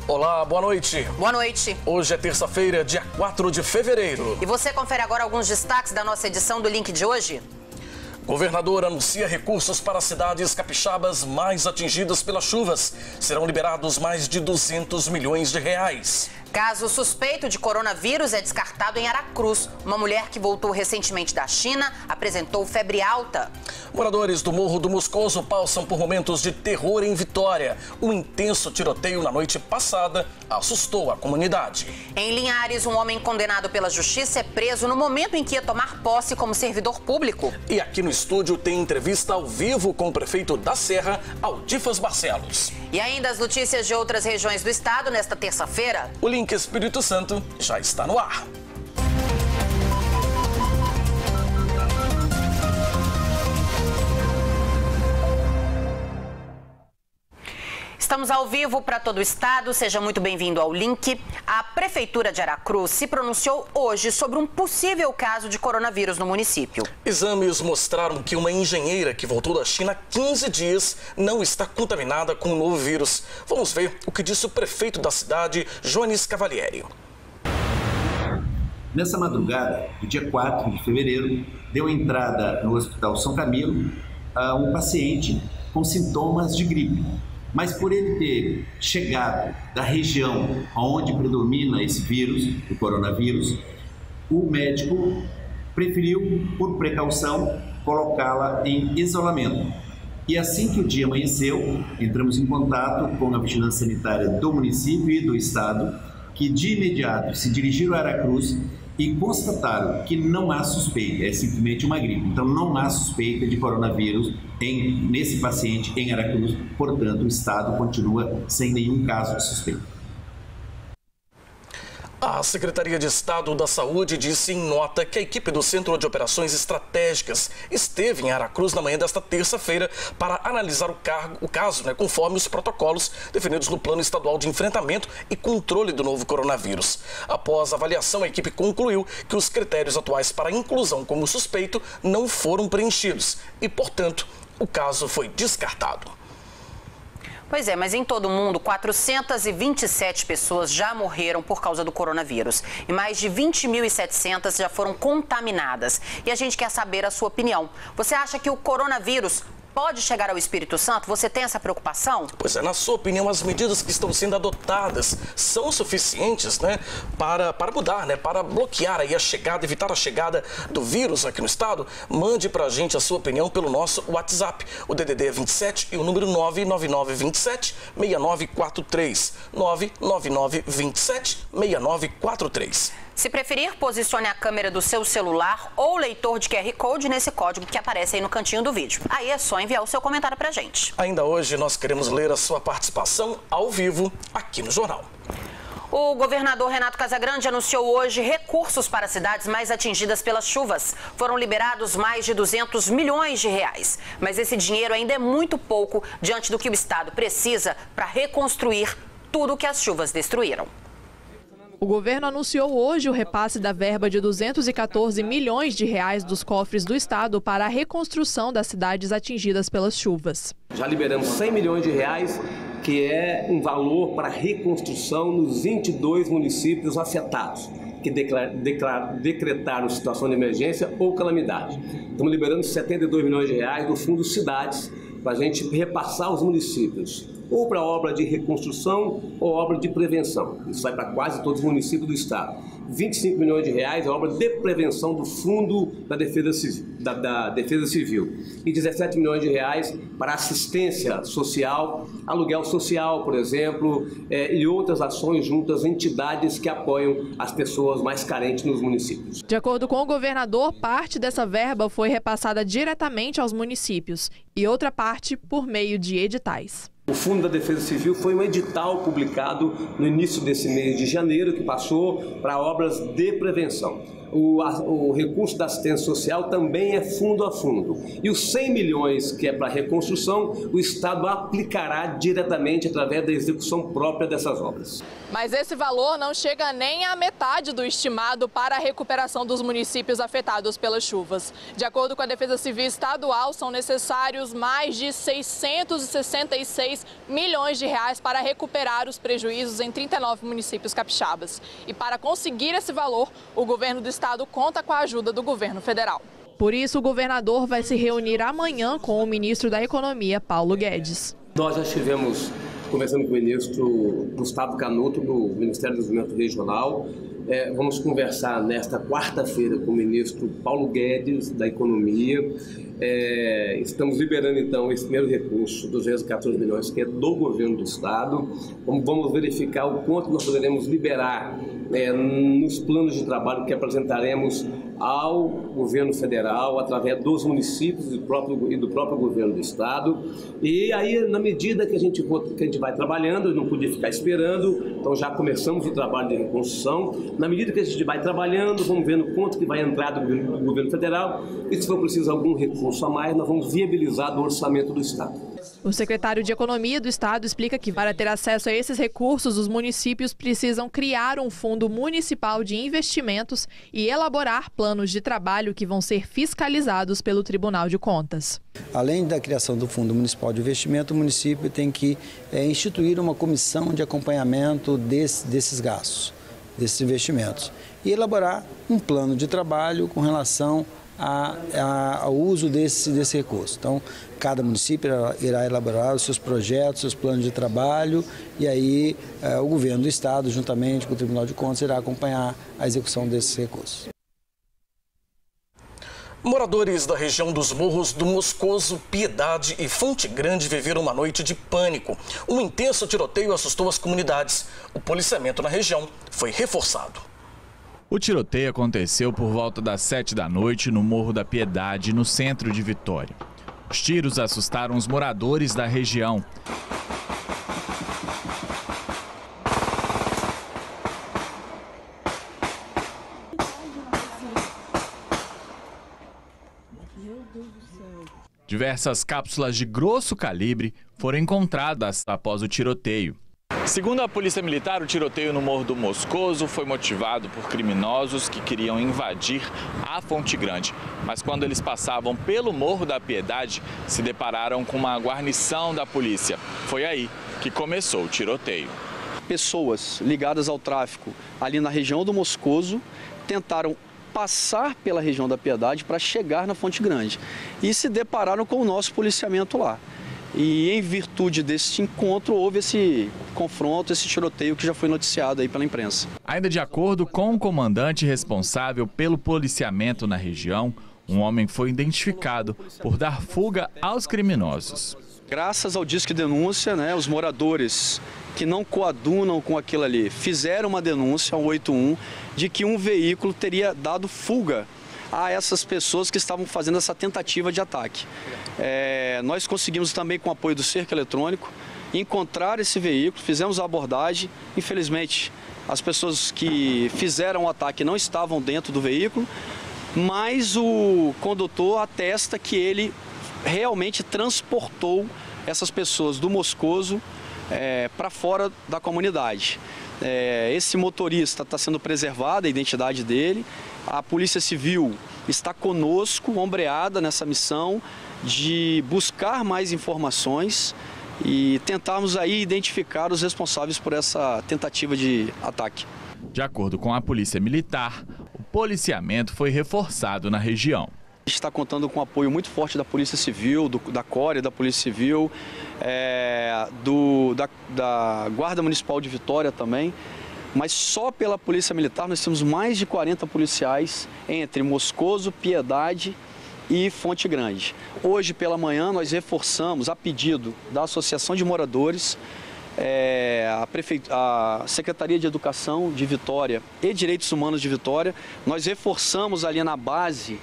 Olá, boa noite. Boa noite. Hoje é terça-feira, dia 4 de fevereiro. E você confere agora alguns destaques da nossa edição do Link de hoje? Governador anuncia recursos para cidades capixabas mais atingidas pelas chuvas. Serão liberados mais de 200 milhões de reais. Caso suspeito de coronavírus é descartado em Aracruz. Uma mulher que voltou recentemente da China apresentou febre alta. Moradores do Morro do Moscoso passam por momentos de terror em Vitória. Um intenso tiroteio na noite passada assustou a comunidade. Em Linhares, um homem condenado pela justiça é preso no momento em que ia tomar posse como servidor público. E aqui no estúdio tem entrevista ao vivo com o prefeito da Serra, Aldifas Barcelos. E ainda as notícias de outras regiões do estado nesta terça-feira. O Link Espírito Santo já está no ar. Estamos ao vivo para todo o estado, seja muito bem-vindo ao Link. A Prefeitura de Aracruz se pronunciou hoje sobre um possível caso de coronavírus no município. Exames mostraram que uma engenheira que voltou da China há 15 dias não está contaminada com o novo vírus. Vamos ver o que disse o prefeito da cidade, Jones Cavalieri. Nessa madrugada, do dia 4 de fevereiro, deu entrada no Hospital São Camilo um paciente com sintomas de gripe. Mas por ele ter chegado da região onde predomina esse vírus, o coronavírus, o médico preferiu, por precaução, colocá-la em isolamento. E assim que o dia amanheceu, entramos em contato com a Vigilância Sanitária do município e do estado, que de imediato se dirigiram a Aracruz e constataram que não há suspeita, é simplesmente uma gripe. Então não há suspeita de coronavírus nesse paciente em Aracruz, portanto o estado continua sem nenhum caso de suspeita. A Secretaria de Estado da Saúde disse em nota que a equipe do Centro de Operações Estratégicas esteve em Aracruz na manhã desta terça-feira para analisar o caso, conforme os protocolos definidos no Plano Estadual de Enfrentamento e Controle do Novo Coronavírus. Após a avaliação, a equipe concluiu que os critérios atuais para a inclusão como suspeito não foram preenchidos e, portanto, o caso foi descartado. Pois é, mas em todo o mundo, 427 pessoas já morreram por causa do coronavírus e mais de 20.700 já foram contaminadas. E a gente quer saber a sua opinião. Você acha que o coronavírus pode chegar ao Espírito Santo? Você tem essa preocupação? Pois é, na sua opinião, as medidas que estão sendo adotadas são suficientes, para mudar, para bloquear aí a chegada, evitar a chegada do vírus aqui no estado? Mande pra gente a sua opinião pelo nosso WhatsApp. O DDD é 27 e o número 99927-6943. 99927-6943. Se preferir, posicione a câmera do seu celular ou leitor de QR Code nesse código que aparece aí no cantinho do vídeo. Aí é só enviar o seu comentário pra gente. Ainda hoje nós queremos ler a sua participação ao vivo aqui no Jornal. O governador Renato Casagrande anunciou hoje recursos para cidades mais atingidas pelas chuvas. Foram liberados mais de 200 milhões de reais. Mas esse dinheiro ainda é muito pouco diante do que o estado precisa para reconstruir tudo que as chuvas destruíram. O governo anunciou hoje o repasse da verba de 214 milhões de reais dos cofres do estado para a reconstrução das cidades atingidas pelas chuvas. Já liberamos 100 milhões de reais, que é um valor para reconstrução nos 22 municípios afetados, que decretaram situação de emergência ou calamidade. Estamos liberando 72 milhões de reais do Fundo Cidades para a gente repassar aos municípios, ou para obra de reconstrução ou obra de prevenção. Isso vai para quase todos os municípios do estado. 25 milhões de reais é obra de prevenção do Fundo da Defesa Civil. E 17 milhões de reais para assistência social, aluguel social, por exemplo, e outras ações junto às entidades que apoiam as pessoas mais carentes nos municípios. De acordo com o governador, parte dessa verba foi repassada diretamente aos municípios e outra parte por meio de editais. O Fundo da Defesa Civil foi um edital publicado no início desse mês de janeiro que passou para obras de prevenção. O recurso da assistência social também é fundo a fundo. E os 100 milhões que é para reconstrução, o Estado aplicará diretamente através da execução própria dessas obras. Mas esse valor não chega nem à metade do estimado para a recuperação dos municípios afetados pelas chuvas. De acordo com a Defesa Civil Estadual, são necessários mais de 666 R$1,6 milhões para recuperar os prejuízos em 39 municípios capixabas. E para conseguir esse valor, o governo do estado conta com a ajuda do governo federal. Por isso, o governador vai se reunir amanhã com o ministro da Economia, Paulo Guedes. Nós já estivemos conversando com o ministro Gustavo Canuto, do Ministério do Desenvolvimento Regional. Vamos conversar nesta quarta-feira com o ministro Paulo Guedes, da Economia. Estamos liberando, então, esse primeiro recurso, 214 milhões, que é do governo do estado. Vamos verificar o quanto nós poderemos liberar nos planos de trabalho que apresentaremos ao governo federal, através dos municípios e do próprio governo do estado. E aí, na medida que a gente vai trabalhando, eu não podia ficar esperando, então já começamos o trabalho de reconstrução. Na medida que a gente vai trabalhando, vamos vendo quanto que vai entrar do governo federal e se for preciso algum recurso a mais, nós vamos viabilizar do orçamento do estado. O secretário de Economia do estado explica que para ter acesso a esses recursos, os municípios precisam criar um fundo municipal de investimentos e elaborar planos de trabalho que vão ser fiscalizados pelo Tribunal de Contas. Além da criação do Fundo Municipal de Investimento, o município tem que instituir uma comissão de acompanhamento desses gastos, desses investimentos, e elaborar um plano de trabalho com relação ao uso desse recurso. Então, cada município irá elaborar os seus projetos, seus planos de trabalho, e aí o governo do estado, juntamente com o Tribunal de Contas, irá acompanhar a execução desses recursos. Moradores da região dos morros do Moscoso, Piedade e Fonte Grande viveram uma noite de pânico. Um intenso tiroteio assustou as comunidades. O policiamento na região foi reforçado. O tiroteio aconteceu por volta das 7 da noite no Morro da Piedade, no centro de Vitória. Os tiros assustaram os moradores da região. Diversas cápsulas de grosso calibre foram encontradas após o tiroteio. Segundo a Polícia Militar, o tiroteio no Morro do Moscoso foi motivado por criminosos que queriam invadir a Fonte Grande. Mas quando eles passavam pelo Morro da Piedade, se depararam com uma guarnição da polícia. Foi aí que começou o tiroteio. Pessoas ligadas ao tráfico ali na região do Moscoso tentaram passar pela região da Piedade para chegar na Fonte Grande e se depararam com o nosso policiamento lá. E em virtude desse encontro houve esse confronto, esse tiroteio que já foi noticiado aí pela imprensa. Ainda de acordo com o comandante responsável pelo policiamento na região, um homem foi identificado por dar fuga aos criminosos. Graças ao Disque Denúncia, os moradores que não coadunam com aquilo ali fizeram uma denúncia ao 81 de que um veículo teria dado fuga a essas pessoas que estavam fazendo essa tentativa de ataque. Nós conseguimos também, com o apoio do cerco eletrônico, encontrar esse veículo, fizemos a abordagem. Infelizmente, as pessoas que fizeram o ataque não estavam dentro do veículo, mas o condutor atesta que ele realmente transportou essas pessoas do Moscoso para fora da comunidade. Esse motorista está sendo preservada a identidade dele. A Polícia Civil está conosco, ombreada nessa missão de buscar mais informações e tentarmos aí identificar os responsáveis por essa tentativa de ataque. De acordo com a Polícia Militar, o policiamento foi reforçado na região. A gente está contando com o apoio muito forte da Polícia Civil, da CORE, da Polícia Civil, da Guarda Municipal de Vitória também. Mas só pela Polícia Militar nós temos mais de 40 policiais entre Moscoso, Piedade e Fonte Grande. Hoje pela manhã nós reforçamos, a pedido da Associação de Moradores, a Secretaria de Educação de Vitória e Direitos Humanos de Vitória, nós reforçamos ali na base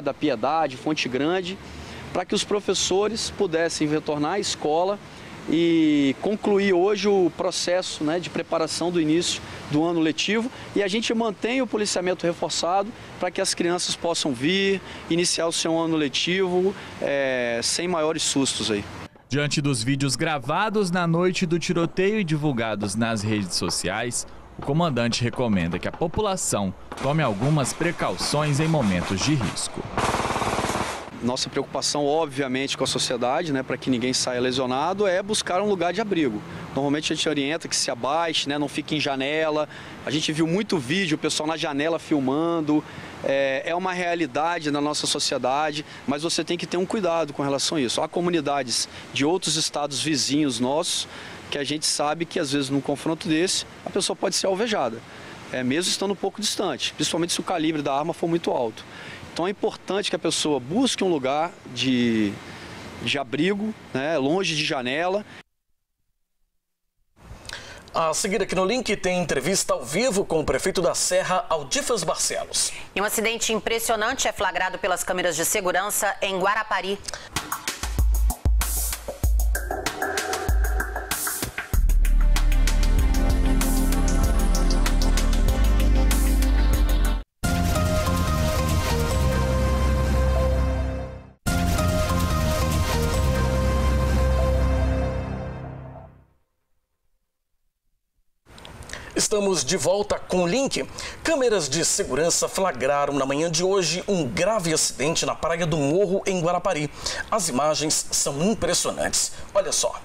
da Piedade, Fonte Grande, para que os professores pudessem retornar à escola e concluir hoje o processo de preparação do início do ano letivo. E a gente mantém o policiamento reforçado para que as crianças possam vir, iniciar o seu ano letivo sem maiores sustos aí. Diante dos vídeos gravados na noite do tiroteio e divulgados nas redes sociais, o comandante recomenda que a população tome algumas precauções em momentos de risco. nossa preocupação, obviamente, com a sociedade, né, para que ninguém saia lesionado, é buscar um lugar de abrigo. Normalmente a gente orienta que se abaixe, né, não fique em janela. A gente viu muito vídeo, o pessoal na janela filmando. É uma realidade na nossa sociedade, mas você tem que ter um cuidado com relação a isso. Há comunidades de outros estados vizinhos nossos que a gente sabe que, às vezes, num confronto desse, a pessoa pode ser alvejada, mesmo estando um pouco distante, principalmente se o calibre da arma for muito alto. Então é importante que a pessoa busque um lugar de abrigo, né, longe de janela. A seguir aqui no link tem entrevista ao vivo com o prefeito da Serra, Aldifas Barcelos. E um acidente impressionante é flagrado pelas câmeras de segurança em Guarapari. Estamos de volta com o link. Câmeras de segurança flagraram na manhã de hoje um grave acidente na Praia do Morro, em Guarapari. As imagens são impressionantes. Olha só.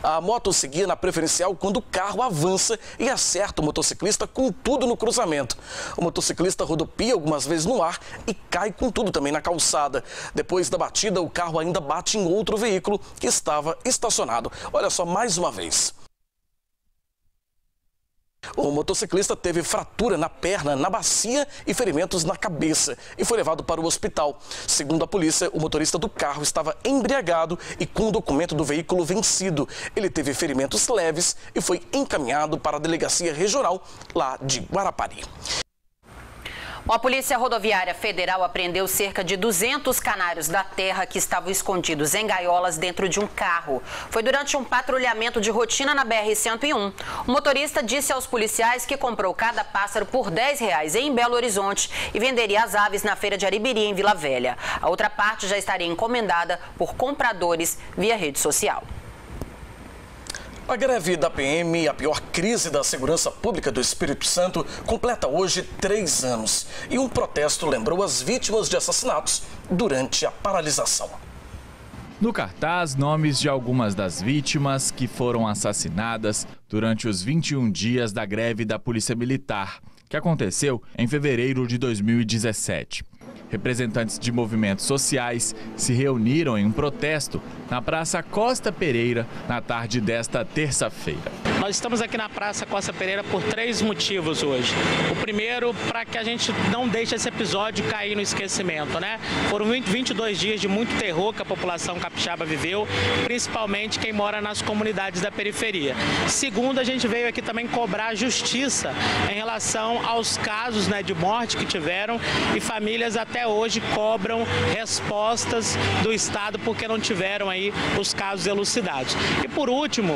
A moto seguia na preferencial quando o carro avança e acerta o motociclista com tudo no cruzamento. O motociclista rodopia algumas vezes no ar e cai com tudo também na calçada. Depois da batida, o carro ainda bate em outro veículo que estava estacionado. Olha só mais uma vez. O motociclista teve fratura na perna, na bacia e ferimentos na cabeça e foi levado para o hospital. Segundo a polícia, o motorista do carro estava embriagado e com o documento do veículo vencido. Ele teve ferimentos leves e foi encaminhado para a delegacia regional lá de Guarapari. A Polícia Rodoviária Federal apreendeu cerca de 200 canários da terra que estavam escondidos em gaiolas dentro de um carro. Foi durante um patrulhamento de rotina na BR-101. O motorista disse aos policiais que comprou cada pássaro por R$10 em Belo Horizonte e venderia as aves na feira de Aribiri, em Vila Velha. A outra parte já estaria encomendada por compradores via rede social. A greve da PM, a pior crise da segurança pública do Espírito Santo, completa hoje 3 anos. E um protesto lembrou as vítimas de assassinatos durante a paralisação. No cartaz, nomes de algumas das vítimas que foram assassinadas durante os 21 dias da greve da Polícia Militar, que aconteceu em fevereiro de 2017. Representantes de movimentos sociais se reuniram em um protesto na Praça Costa Pereira na tarde desta terça-feira. Nós estamos aqui na Praça Costa Pereira por 3 motivos hoje. O primeiro, para que a gente não deixe esse episódio cair no esquecimento, né? Foram 22 dias de muito terror que a população capixaba viveu, principalmente quem mora nas comunidades da periferia. Segundo, a gente veio aqui também cobrar justiça em relação aos casos, né, de morte que tiveram, e famílias até hoje cobram respostas do Estado porque não tiveram aí os casos elucidados. E por último,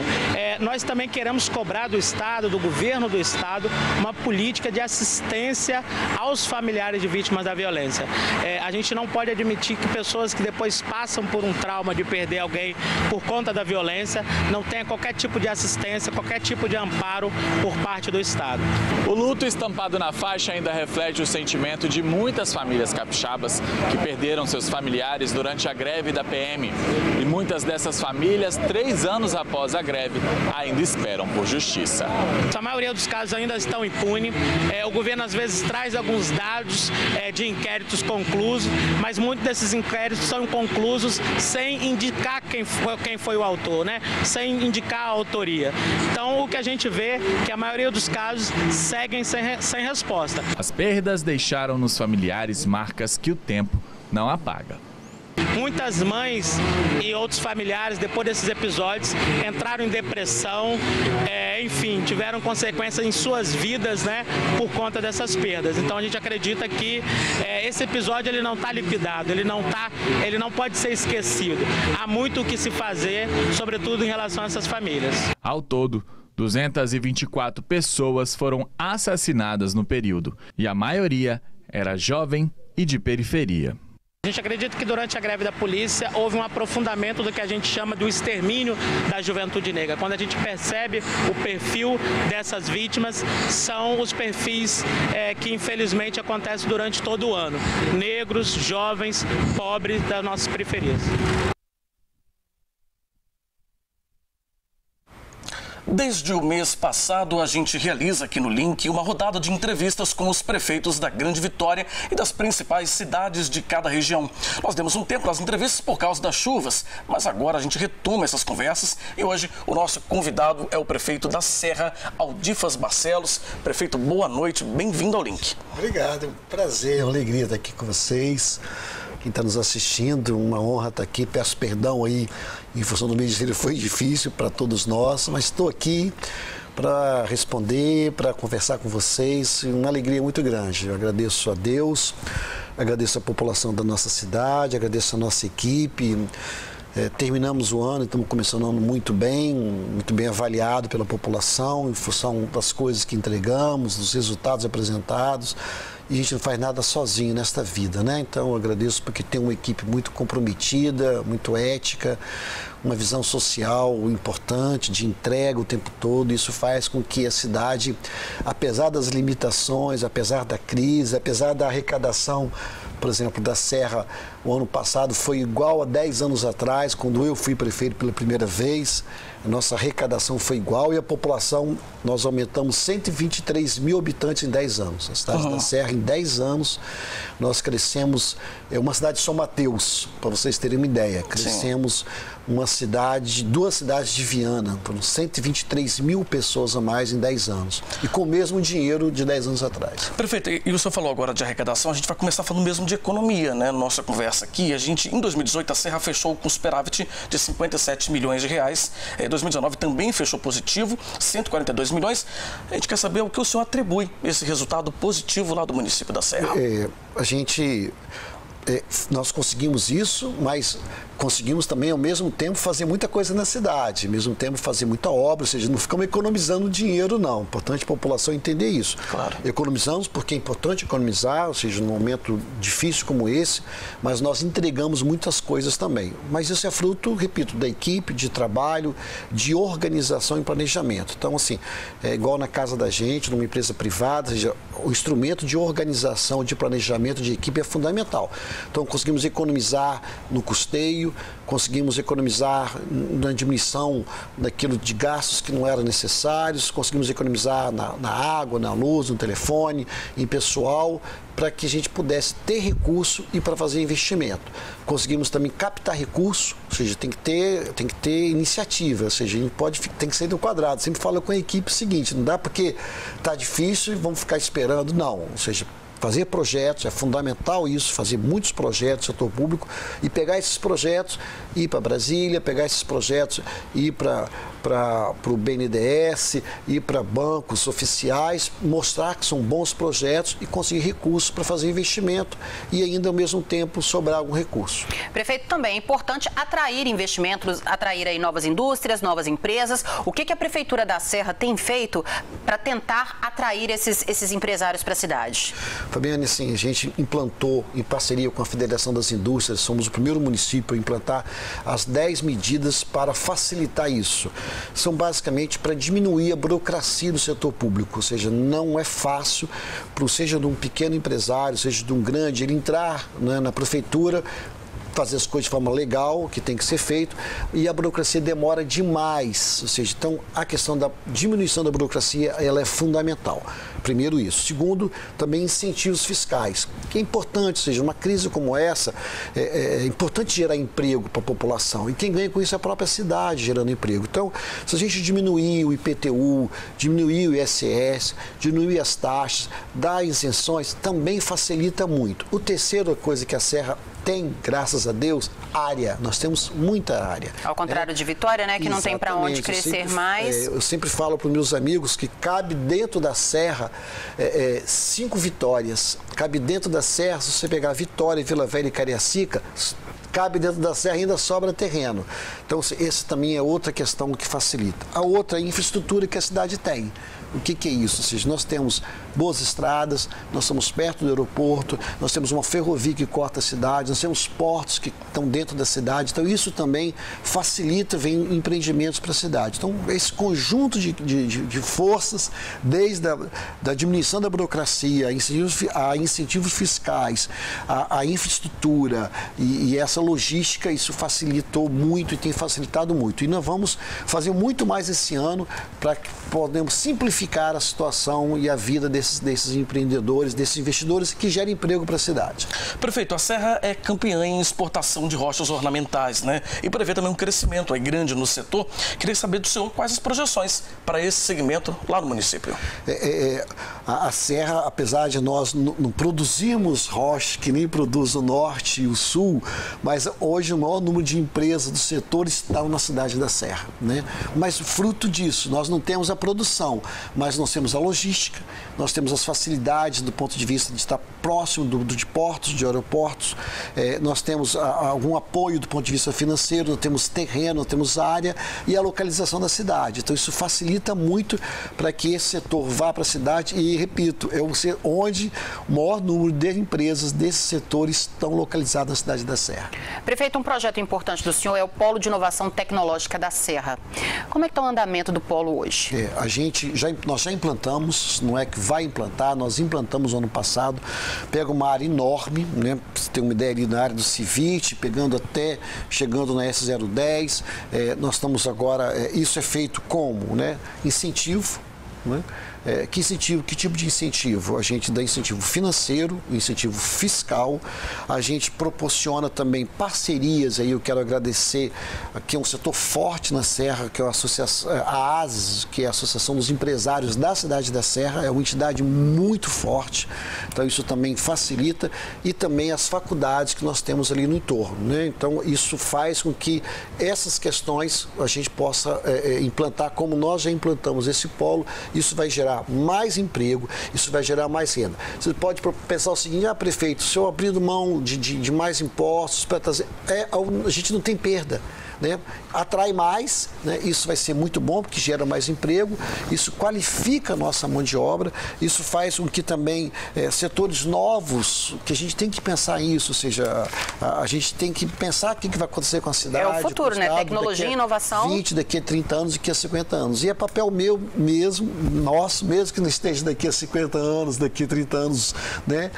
nós também queremos cobrar do Estado, do governo do Estado, uma política de assistência aos familiares de vítimas da violência. A gente não pode admitir que pessoas que depois passam por um trauma de perder alguém por conta da violência não tenham qualquer tipo de assistência, qualquer tipo de amparo por parte do Estado. O luto estampado na faixa ainda reflete o sentimento de muitas famílias capixabas que perderam seus familiares durante a greve da PM. E muitas dessas famílias, 3 anos após a greve, ainda esperam por justiça. A maioria dos casos ainda estão impunes. O governo às vezes traz alguns dados de inquéritos conclusos, mas muitos desses inquéritos são inconclusos sem indicar quem foi o autor, né? Sem indicar a autoria. Então o que a gente vê é que a maioria dos casos seguem sem resposta. As perdas deixaram nos familiares marcas que o tempo não apaga. Muitas mães e outros familiares, depois desses episódios, entraram em depressão, enfim, tiveram consequências em suas vidas, né, por conta dessas perdas. Então a gente acredita que esse episódio ele não está liquidado, ele não pode ser esquecido. Há muito o que se fazer, sobretudo em relação a essas famílias. Ao todo, 224 pessoas foram assassinadas no período, e a maioria era jovem e de periferia. A gente acredita que durante a greve da polícia houve um aprofundamento do que a gente chama do extermínio da juventude negra. Quando a gente percebe o perfil dessas vítimas, são os perfis que infelizmente acontecem durante todo o ano. Negros, jovens, pobres das nossas periferias. Desde o mês passado, a gente realiza aqui no Link uma rodada de entrevistas com os prefeitos da Grande Vitória e das principais cidades de cada região. Nós demos um tempo nas entrevistas por causa das chuvas, mas agora a gente retoma essas conversas e hoje o nosso convidado é o prefeito da Serra, Aldifas Barcelos. Prefeito, boa noite, bem-vindo ao Link. Obrigado, é um prazer, é uma alegria estar aqui com vocês. Quem está nos assistindo, uma honra estar aqui. Peço perdão aí, em função do Ministério foi difícil para todos nós, mas estou aqui para responder, para conversar com vocês. Uma alegria muito grande. Eu agradeço a Deus, agradeço a população da nossa cidade, agradeço a nossa equipe. Terminamos o ano e estamos começando o ano muito bem avaliado pela população, em função das coisas que entregamos, dos resultados apresentados. E a gente não faz nada sozinho nesta vida, né? Então eu agradeço porque tem uma equipe muito comprometida, muito ética, uma visão social importante, de entrega o tempo todo. Isso faz com que a cidade, apesar das limitações, apesar da crise, apesar da arrecadação, por exemplo, da Serra, o ano passado foi igual a 10 anos atrás, quando eu fui prefeito pela primeira vez. A nossa arrecadação foi igual e a população, nós aumentamos 123 mil habitantes em 10 anos. A cidade da Serra, em 10 anos, nós crescemos, uma cidade de São Mateus, para vocês terem uma ideia. Crescemos duas cidades de Viana, foram 123 mil pessoas a mais em 10 anos. E com o mesmo dinheiro de 10 anos atrás. Prefeito, e o senhor falou agora de arrecadação, a gente vai começar falando mesmo de economia, né? Nossa conversa aqui, em 2018, a Serra fechou com superávit de 57 milhões de reais. 2019 também fechou positivo, 142 milhões. A gente quer saber o que o senhor atribui esse resultado positivo lá do município da Serra. Nós conseguimos isso, mas conseguimos também, ao mesmo tempo, fazer muita coisa na cidade, ao mesmo tempo fazer muita obra, ou seja, não ficamos economizando dinheiro, não. É importante a população entender isso. Claro. Economizamos porque é importante economizar, ou seja, num momento difícil como esse, mas nós entregamos muitas coisas também. Mas isso é fruto, repito, da equipe, de trabalho, de organização e planejamento. Então, assim, é igual na casa da gente, numa empresa privada, ou seja, o instrumento de organização, de planejamento de equipe é fundamental. Então, conseguimos economizar no custeio, conseguimos economizar na diminuição daquilo de gastos que não eram necessários, conseguimos economizar na água, na luz, no telefone, em pessoal, para que a gente pudesse ter recurso e para fazer investimento. Conseguimos também captar recurso, ou seja, tem que ter iniciativa, ou seja, a gente tem que sair do quadrado. Sempre falo com a equipe o seguinte, não dá porque está difícil e vamos ficar esperando, não, ou seja, fazer projetos, é fundamental isso, fazer muitos projetos no setor público e pegar esses projetos, ir para Brasília, pegar esses projetos, ir para o BNDES, ir para bancos oficiais, mostrar que são bons projetos e conseguir recursos para fazer investimento e ainda ao mesmo tempo sobrar algum recurso. Prefeito, também é importante atrair investimentos, atrair aí novas indústrias, novas empresas. O que a Prefeitura da Serra tem feito para tentar atrair esses empresários para a cidade? Fabiane, assim, a gente implantou, em parceria com a Federação das Indústrias, somos o primeiro município a implantar as 10 medidas para facilitar isso. São basicamente para diminuir a burocracia do setor público, ou seja, não é fácil, seja de um pequeno empresário, seja de um grande, ele entrar, né, na prefeitura, fazer as coisas de forma legal, que tem que ser feito, e a burocracia demora demais, ou seja, então a questão da diminuição da burocracia, ela é fundamental. Primeiro isso. Segundo, também incentivos fiscais, que é importante, ou seja, uma crise como essa, é importante gerar emprego para a população, e quem ganha com isso é a própria cidade gerando emprego. Então, se a gente diminuir o IPTU, diminuir o ISS, diminuir as taxas, dar isenções, também facilita muito. O terceiro coisa que a Serra tem, graças a Deus, área. Nós temos muita área. Ao contrário de Vitória, né? Que não tem para onde crescer mais. Eu sempre falo para os meus amigos que cabe dentro da Serra 5 Vitórias. Cabe dentro da Serra, se você pegar Vitória, Vila Velha e Cariacica, cabe dentro da serra e ainda sobra terreno. Então, esse também é outra questão que facilita. A outra é a infraestrutura que a cidade tem. O que é isso? Ou seja, nós temos boas estradas, nós estamos perto do aeroporto, nós temos uma ferrovia que corta a cidade, nós temos portos que estão dentro da cidade. Então, isso também facilita, vem empreendimentos para a cidade. Então, esse conjunto de forças, desde da diminuição da burocracia, a incentivos fiscais, a infraestrutura e essa logística, isso facilitou muito e tem facilitado muito. E nós vamos fazer muito mais esse ano para que podemos simplificar a situação e a vida desses empreendedores, desses investidores que geram emprego para a cidade. Prefeito, a Serra é campeã em exportação de rochas ornamentais, né? E prevê também um crescimento aí grande no setor. Queria saber do senhor quais as projeções para esse segmento lá no município. A Serra, apesar de nós não produzirmos rochas que nem produz o norte e o sul, mas hoje o maior número de empresas do setor estão na cidade da Serra, né? Mas fruto disso, nós não temos a produção, mas nós temos a logística, nós temos as facilidades do ponto de vista de estar próximo de portos, de aeroportos, nós temos algum apoio do ponto de vista financeiro, nós temos terreno, nós temos área e a localização da cidade. Então, isso facilita muito para que esse setor vá para a cidade e, repito, é onde o maior número de empresas desse setor estão localizadas na cidade da Serra. Prefeito, um projeto importante do senhor é o Polo de Inovação Tecnológica da Serra. Como é que está o andamento do polo hoje? Nós já implantamos, não é que vai implantar, nós implantamos no ano passado, pega uma área enorme, né? Você tem uma ideia ali na área do Civit, chegando na S010, nós estamos agora, isso é feito como, né? Incentivo, né? Que incentivo? Que tipo de incentivo? A gente dá incentivo financeiro, incentivo fiscal, a gente proporciona também parcerias, aí eu quero agradecer, aqui é um setor forte na Serra, que é a ASES, que é a Associação dos Empresários da Cidade da Serra, é uma entidade muito forte, então isso também facilita, e também as faculdades que nós temos ali no entorno, né? Então isso faz com que essas questões a gente possa implantar como nós já implantamos esse polo, isso vai gerar mais emprego, isso vai gerar mais renda. Você pode pensar o seguinte, prefeito, se eu abrir mão de mais impostos para trazer, a gente não tem perda, né? Atrai mais, né? Isso vai ser muito bom porque gera mais emprego, isso qualifica a nossa mão de obra, isso faz com que também setores novos, que a gente tem que pensar nisso, ou seja, a gente tem que pensar o que vai acontecer com a cidade. É o futuro, né? Tecnologia e inovação. Daqui a 30 anos, daqui a 50 anos. E é papel meu mesmo, nosso, mesmo que não esteja daqui a 50 anos, daqui a 30 anos, né?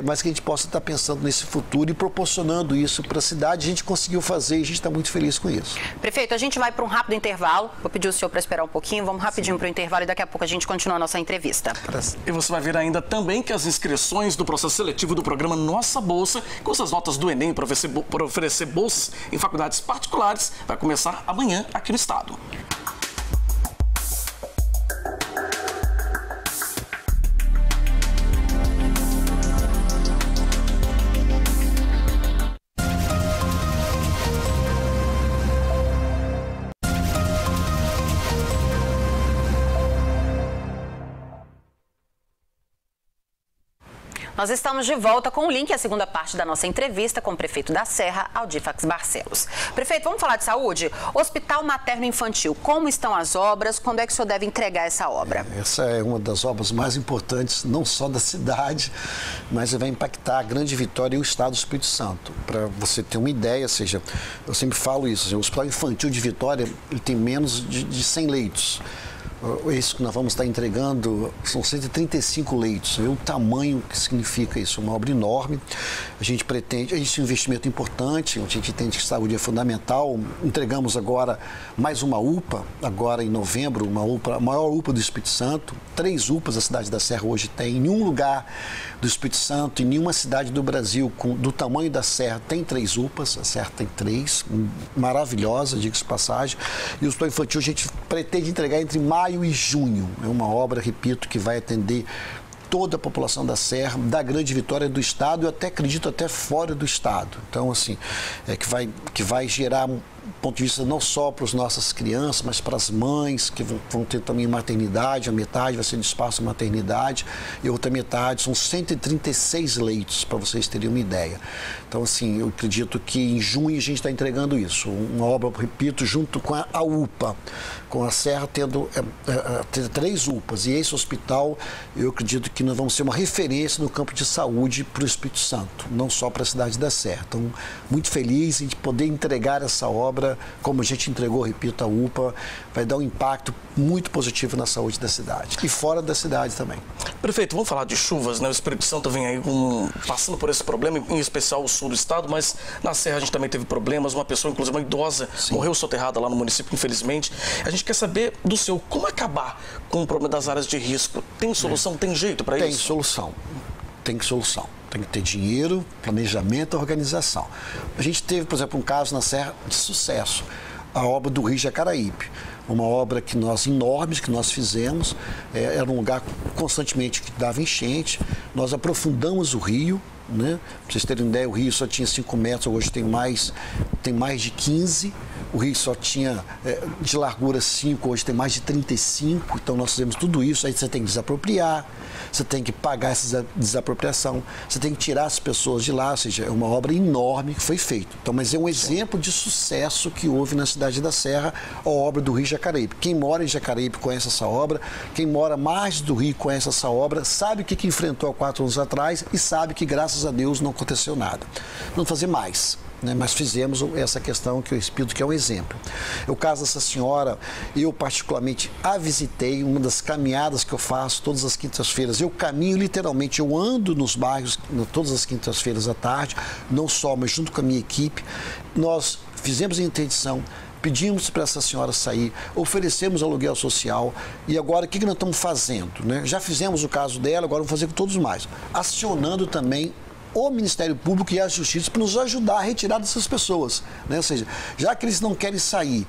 Mas que a gente possa estar pensando nesse futuro e proporcionando isso para a cidade. A gente conseguiu fazer e a gente está muito feliz com isso. Prefeito, a gente vai para um rápido intervalo. Vou pedir o senhor para esperar um pouquinho. Vamos rapidinho para o intervalo e daqui a pouco a gente continua a nossa entrevista. E você vai ver ainda também que as inscrições do processo seletivo do programa Nossa Bolsa, com essas notas do Enem para oferecer bolsas em faculdades particulares, vai começar amanhã aqui no estado. Nós estamos de volta com o link à segunda parte da nossa entrevista com o prefeito da Serra, Aldifax Barcelos. Prefeito, vamos falar de saúde? Hospital Materno Infantil, como estão as obras? Quando é que o senhor deve entregar essa obra? Essa é uma das obras mais importantes, não só da cidade, mas vai impactar a Grande Vitória e o estado do Espírito Santo. Para você ter uma ideia, ou seja, eu sempre falo isso, o Hospital Infantil de Vitória ele tem menos de 100 leitos. Isso que nós vamos estar entregando são 135 leitos. O tamanho que significa isso, uma obra enorme. A gente pretende, isso é um investimento importante, a gente entende que saúde é fundamental. Entregamos agora mais uma UPA, agora em novembro, a maior UPA do Espírito Santo. 3 UPAs a cidade da Serra hoje tem. Em nenhum lugar do Espírito Santo, em nenhuma cidade do Brasil do tamanho da Serra tem 3 UPAs. A Serra tem 3, maravilhosa, diga-se de passagem. E o Hospital Infantil a gente pretende entregar entre maio e junho. É uma obra, repito, que vai atender toda a população da Serra, da Grande Vitória, do estado, eu até acredito até fora do estado. Então, assim, que vai gerar ponto de vista não só para as nossas crianças, mas para as mães que vão ter também maternidade, a metade vai ser de espaço maternidade e a outra metade são 136 leitos, para vocês terem uma ideia. Então, assim, eu acredito que em junho a gente está entregando isso, uma obra, repito, junto com a UPA, com a Serra tendo 3 UPAs, e esse hospital, eu acredito que nós vamos ser uma referência no campo de saúde para o Espírito Santo, não só para a cidade da Serra. Então, muito feliz em poder entregar essa obra, como a gente entregou, repito, a UPA, vai dar um impacto muito positivo na saúde da cidade e fora da cidade também. Prefeito, vamos falar de chuvas, né? O Espírito Santo vem aí passando por esse problema, em especial o sul do estado, mas na Serra a gente também teve problemas, uma pessoa, inclusive uma idosa, morreu soterrada lá no município, infelizmente. A gente quer saber do seu, como acabar com o problema das áreas de risco? Tem solução, tem jeito para isso? Tem solução, tem solução. Tem que ter dinheiro, planejamento, organização. A gente teve, por exemplo, um caso na Serra de sucesso, a obra do Rio Jacaraípe. Uma obra enorme que nós fizemos, era um lugar constantemente que dava enchente, nós aprofundamos o rio, né? Para vocês terem ideia, o rio só tinha 5 metros, hoje tem mais de 15. O rio só tinha de largura 5, hoje tem mais de 35. Então nós fizemos tudo isso. Aí você tem que desapropriar, você tem que pagar essa desapropriação, você tem que tirar as pessoas de lá, ou seja, é uma obra enorme que foi feita. Então, mas é um exemplo de sucesso que houve na cidade da Serra, a obra do Rio Jacaraípe. Quem mora em Jacaraípe conhece essa obra, quem mora mais do Rio conhece essa obra, sabe o que enfrentou há 4 anos atrás e sabe que, graças a Deus, não aconteceu nada. Vamos fazer mais. Mas fizemos essa questão que eu explico, que é um exemplo. O caso dessa senhora, eu particularmente a visitei, uma das caminhadas que eu faço todas as quintas-feiras. Eu caminho literalmente, eu ando nos bairros todas as quintas-feiras à tarde, não só, mas junto com a minha equipe. Nós fizemos a interdição, pedimos para essa senhora sair, oferecemos aluguel social e agora o que nós estamos fazendo? Já fizemos o caso dela, agora vamos fazer com todos mais. Acionando também o Ministério Público e a Justiça para nos ajudar a retirar dessas pessoas, Ou seja, já que eles não querem sair,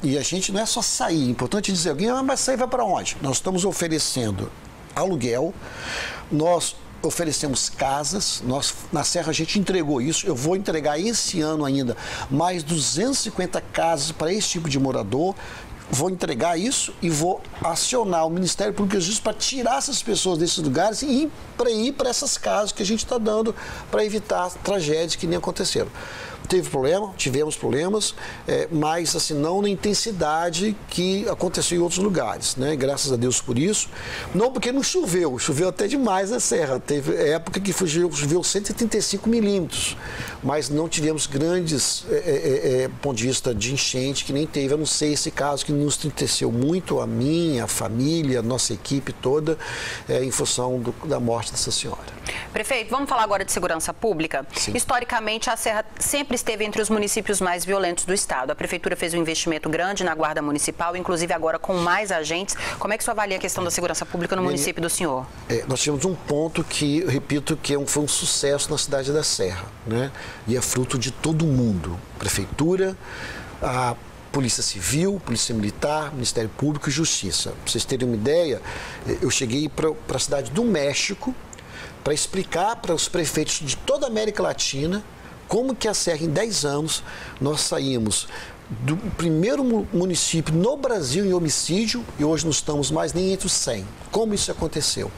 E a gente não é só sair, é importante dizer, alguém vai sair, vai para onde? Nós estamos oferecendo aluguel, nós oferecemos casas, na Serra a gente entregou isso, eu vou entregar esse ano ainda mais 250 casas para esse tipo de morador. Vou entregar isso e vou acionar o Ministério Público e Justiça para tirar essas pessoas desses lugares e ir para essas casas que a gente está dando para evitar tragédias que nem aconteceram. Tivemos problemas, mas assim, não na intensidade que aconteceu em outros lugares, Graças a Deus por isso. Não porque não choveu até demais na Serra. Teve época que choveu 135 milímetros, mas não tivemos grandes ponto de vista de enchente que nem teve. Eu não sei esse caso que nos entristeceu muito, a minha, a família, a nossa equipe toda, em função da morte dessa senhora. Prefeito, vamos falar agora de segurança pública? Sim. Historicamente, a Serra sempre esteve entre os municípios mais violentos do estado. A Prefeitura fez um investimento grande na Guarda Municipal, inclusive agora com mais agentes. Como é que o senhor avalia a questão da segurança pública no município do senhor? Nós tivemos um ponto que, eu repito, que foi um sucesso na cidade da Serra, E é fruto de todo mundo. Prefeitura, a Polícia Civil, Polícia Militar, Ministério Público e Justiça. Para vocês terem uma ideia, eu cheguei para a cidade do México para explicar para os prefeitos de toda a América Latina como que a Serra, em 10 anos, nós saímos do primeiro município no Brasil em homicídio e hoje não estamos mais nem entre os 100. Como isso aconteceu?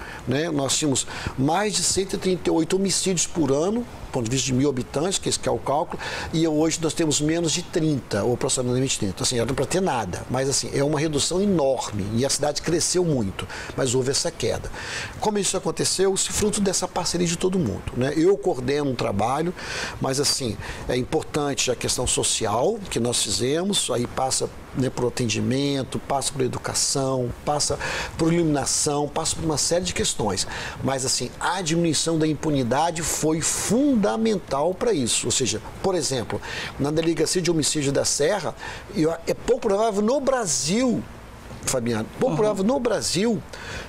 Nós tínhamos mais de 138 homicídios por ano, do ponto de vista de 1.000 habitantes, que esse que é o cálculo, e hoje nós temos menos de 30, ou aproximadamente 30. Assim, era para ter nada, mas assim, é uma redução enorme e a cidade cresceu muito, mas houve essa queda. Como isso aconteceu? Fruto dessa parceria de todo mundo, Eu coordeno um trabalho, mas assim, é importante a questão social que nós fizemos, aí passa por atendimento, passa por educação, passa por iluminação, passa por uma série de questões. Mas, assim, a diminuição da impunidade foi fundamental para isso. Ou seja, por exemplo, na Delegacia de Homicídio da Serra, é pouco provável no Brasil, Fabiano, pouco provável no Brasil,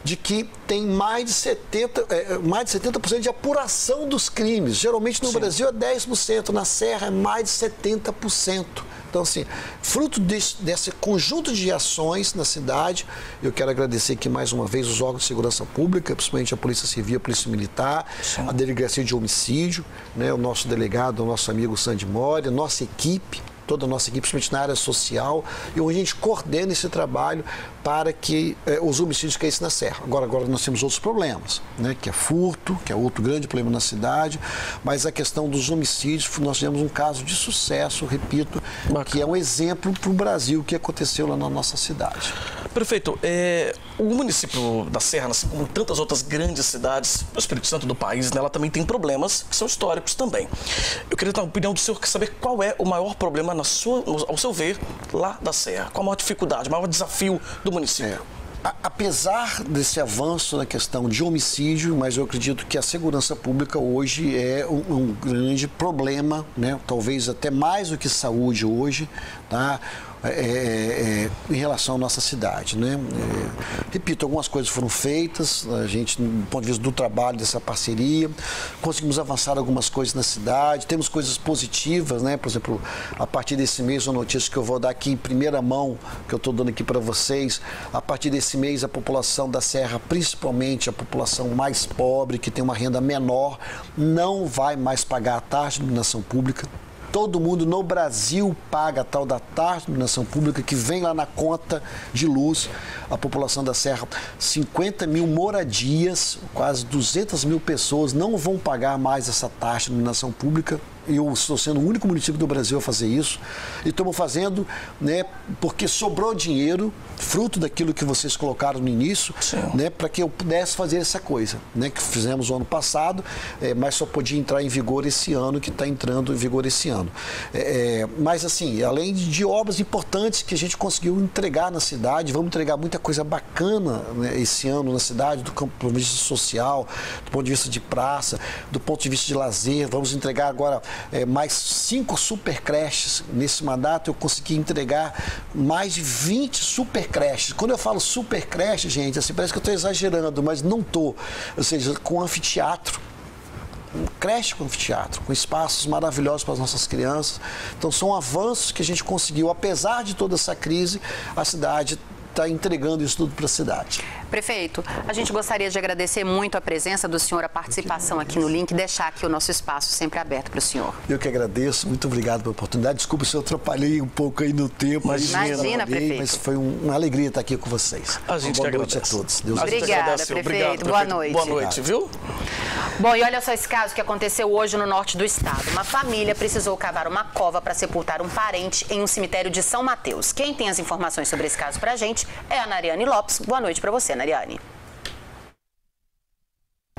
de que tem mais de 70% de apuração dos crimes. Geralmente no Brasil é 10%, na Serra é mais de 70%. Então, assim, fruto desse conjunto de ações na cidade, eu quero agradecer aqui mais uma vez os órgãos de segurança pública, principalmente a Polícia Civil, a Polícia Militar, a Delegacia de Homicídio, o nosso delegado, o nosso amigo Sandy Mori, a nossa equipe, toda a nossa equipe, principalmente na área social, e onde a gente coordena esse trabalho para que os homicídios caíssem na Serra. Agora nós temos outros problemas, né, que é furto, que é outro grande problema na cidade, mas a questão dos homicídios, nós tivemos um caso de sucesso, repito, que é um exemplo para o Brasil que aconteceu lá na nossa cidade. Prefeito, o município da Serra, assim como tantas outras grandes cidades do Espírito Santo do país, né, ela também tem problemas que são históricos também. Eu queria dar a opinião do senhor, saber qual é o maior problema, ao seu ver, lá da Serra. Qual a maior dificuldade, o maior desafio do município? Apesar desse avanço na questão de homicídio, mas eu acredito que a segurança pública hoje é um grande problema, né? Talvez até mais do que saúde hoje, tá? Em relação à nossa cidade, né? Repito, algumas coisas foram feitas, a gente, do ponto de vista do trabalho dessa parceria, conseguimos avançar algumas coisas na cidade, temos coisas positivas, né? Por exemplo, a partir desse mês, uma notícia que eu vou dar aqui em primeira mão, que eu estou dando aqui para vocês, a partir desse mês a população da Serra, principalmente a população mais pobre, que tem uma renda menor, não vai mais pagar a taxa de iluminação pública. Todo mundo no Brasil paga a tal da taxa de iluminação pública que vem lá na conta de luz. A população da Serra, 50 mil moradias, quase 200 mil pessoas não vão pagar mais essa taxa de iluminação pública. Eu estou sendo o único município do Brasil a fazer isso. E estamos fazendo, né, porque sobrou dinheiro, fruto daquilo que vocês colocaram no início, né, para que eu pudesse fazer essa coisa, né, que fizemos o ano passado, mas só podia entrar em vigor esse ano, que está entrando em vigor esse ano. Mas, assim, além de obras importantes que a gente conseguiu entregar na cidade, vamos entregar muita coisa bacana, né, esse ano na cidade, do ponto de vista social, do ponto de vista de praça, do ponto de vista de lazer. Vamos entregar agora mais 5 super creches. Nesse mandato eu consegui entregar mais de 20 super creches. Quando eu falo super creche, gente, assim, parece que eu estou exagerando, mas não estou. Ou seja, com anfiteatro, creche com anfiteatro, com espaços maravilhosos para as nossas crianças. Então são avanços que a gente conseguiu, apesar de toda essa crise, a cidade está entregando isso tudo para a cidade. Prefeito, a gente gostaria de agradecer muito a presença do senhor, a participação aqui no Link, deixar aqui o nosso espaço sempre aberto para o senhor. Eu que agradeço, muito obrigado pela oportunidade. Desculpa se eu atrapalhei um pouco aí no tempo. Imagina, prefeito. Mas foi uma alegria estar aqui com vocês. A gente boa que noite agradece. A todos. Deus Obrigada, prefeito. Boa noite. Boa noite, viu? Bom, e olha só esse caso que aconteceu hoje no norte do estado. Uma família precisou cavar uma cova para sepultar um parente em um cemitério de São Mateus. Quem tem as informações sobre esse caso pra gente é a Nariane Lopes. Boa noite para você, Nariane.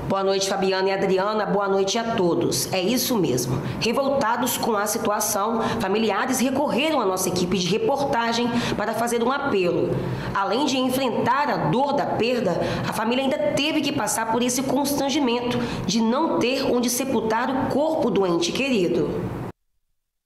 Boa noite, Fabiana e Adriana. Boa noite a todos. É isso mesmo. Revoltados com a situação, familiares recorreram à nossa equipe de reportagem para fazer um apelo. Além de enfrentar a dor da perda, a família ainda teve que passar por esse constrangimento de não ter onde sepultar o corpo do ente querido.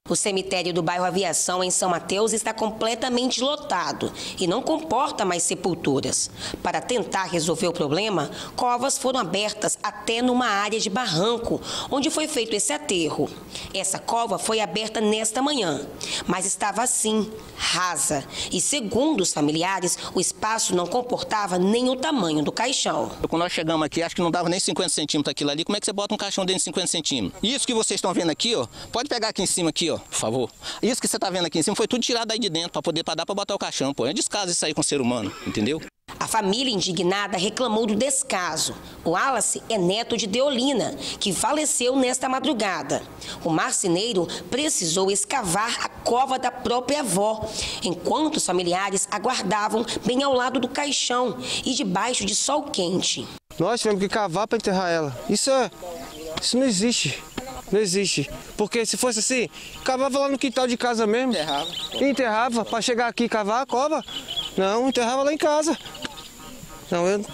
O cemitério do bairro Aviação, em São Mateus, está completamente lotado e não comporta mais sepulturas. Para tentar resolver o problema, covas foram abertas até numa área de barranco, onde foi feito esse aterro. Essa cova foi aberta nesta manhã, mas estava assim, rasa. E segundo os familiares, o espaço não comportava nem o tamanho do caixão. Quando nós chegamos aqui, acho que não dava nem 50 centímetros aquilo ali. Como é que você bota um caixão dentro de 50 centímetros? Isso que vocês estão vendo aqui, ó, pode pegar aqui em cima, aqui, ó, por favor. Isso que você está vendo aqui em cima foi tudo tirado aí de dentro para dar para botar o caixão, pô. É descaso isso aí com o ser humano, entendeu? A família indignada reclamou do descaso. O Wallace é neto de Deolina, que faleceu nesta madrugada. O marceneiro precisou escavar a cova da própria avó, enquanto os familiares aguardavam bem ao lado do caixão e debaixo de sol quente. Nós tivemos que cavar para enterrar ela. Isso não existe. Não existe. Porque se fosse assim, cavava lá no quintal de casa mesmo. Enterrava para chegar aqui e cavar a cova. Não, enterrava lá em casa. Não, eu não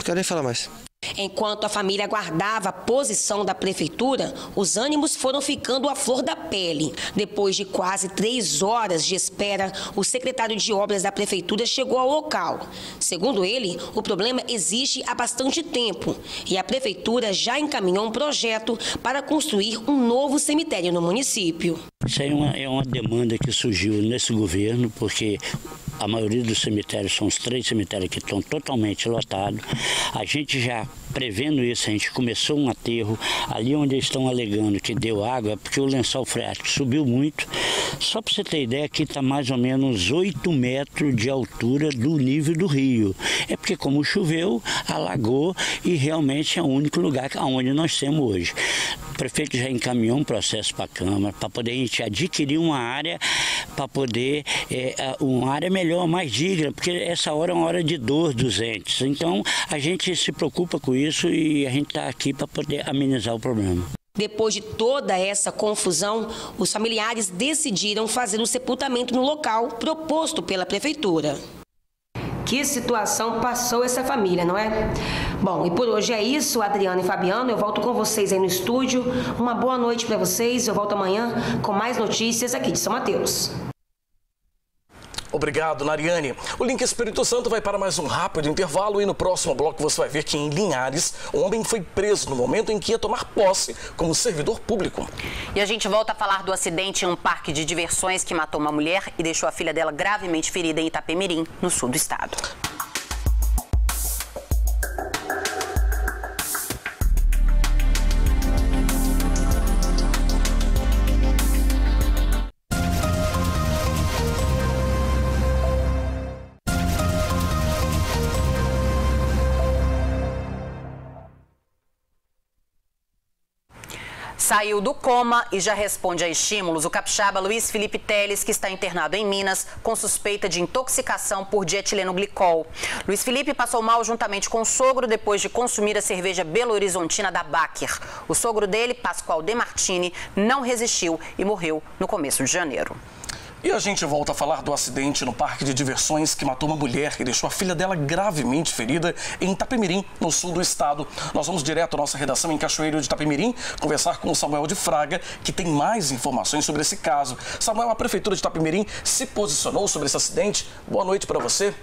quero nem falar mais. Enquanto a família aguardava a posição da prefeitura, os ânimos foram ficando à flor da pele. Depois de quase 3 horas de espera, o secretário de obras da prefeitura chegou ao local. Segundo ele, o problema existe há bastante tempo e a prefeitura já encaminhou um projeto para construir um novo cemitério no município. Isso aí é uma demanda que surgiu nesse governo, porque a maioria dos cemitérios, são os 3 cemitérios que estão totalmente lotados. A gente já prevendo isso, a gente começou um aterro ali onde eles estão alegando que deu água, porque o lençol freático subiu muito. Só para você ter ideia, aqui está mais ou menos 8 metros de altura do nível do rio. É porque como choveu, alagou e realmente é o único lugar onde nós temos hoje. O prefeito já encaminhou um processo para a Câmara, para poder a gente adquirir uma área, para poder, uma área melhor, mais digna, porque essa hora é uma hora de dor dos entes. Então, a gente se preocupa com isso e a gente está aqui para poder amenizar o problema. Depois de toda essa confusão, os familiares decidiram fazer o sepultamento no local proposto pela prefeitura. Que situação passou essa família, não é? Bom, e por hoje é isso, Adriana e Fabiano. Eu volto com vocês aí no estúdio. Uma boa noite para vocês. Eu volto amanhã com mais notícias aqui de São Mateus. Obrigado, Nariane. O Link Espírito Santo vai para mais um rápido intervalo e no próximo bloco você vai ver que em Linhares, um homem foi preso no momento em que ia tomar posse como servidor público. E a gente volta a falar do acidente em um parque de diversões que matou uma mulher e deixou a filha dela gravemente ferida em Itapemirim, no sul do estado. Saiu do coma e já responde a estímulos o capixaba Luiz Felipe Teles, que está internado em Minas com suspeita de intoxicação por dietilenoglicol. Luiz Felipe passou mal juntamente com o sogro depois de consumir a cerveja Belo Horizontina da Baker. O sogro dele, Pascoal De Martini, não resistiu e morreu no começo de janeiro. E a gente volta a falar do acidente no parque de diversões que matou uma mulher e deixou a filha dela gravemente ferida em Itapemirim, no sul do estado. Nós vamos direto à nossa redação em Cachoeiro de Itapemirim conversar com o Samuel de Fraga, que tem mais informações sobre esse caso. Samuel, a Prefeitura de Itapemirim se posicionou sobre esse acidente. Boa noite para você.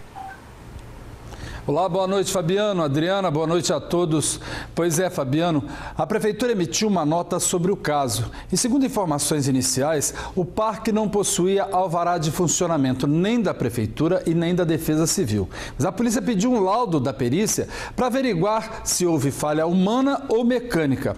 Olá, boa noite, Fabiano, Adriana, boa noite a todos. Pois é, Fabiano, a Prefeitura emitiu uma nota sobre o caso. E segundo informações iniciais, o parque não possuía alvará de funcionamento nem da Prefeitura e nem da Defesa Civil. Mas a polícia pediu um laudo da perícia para averiguar se houve falha humana ou mecânica.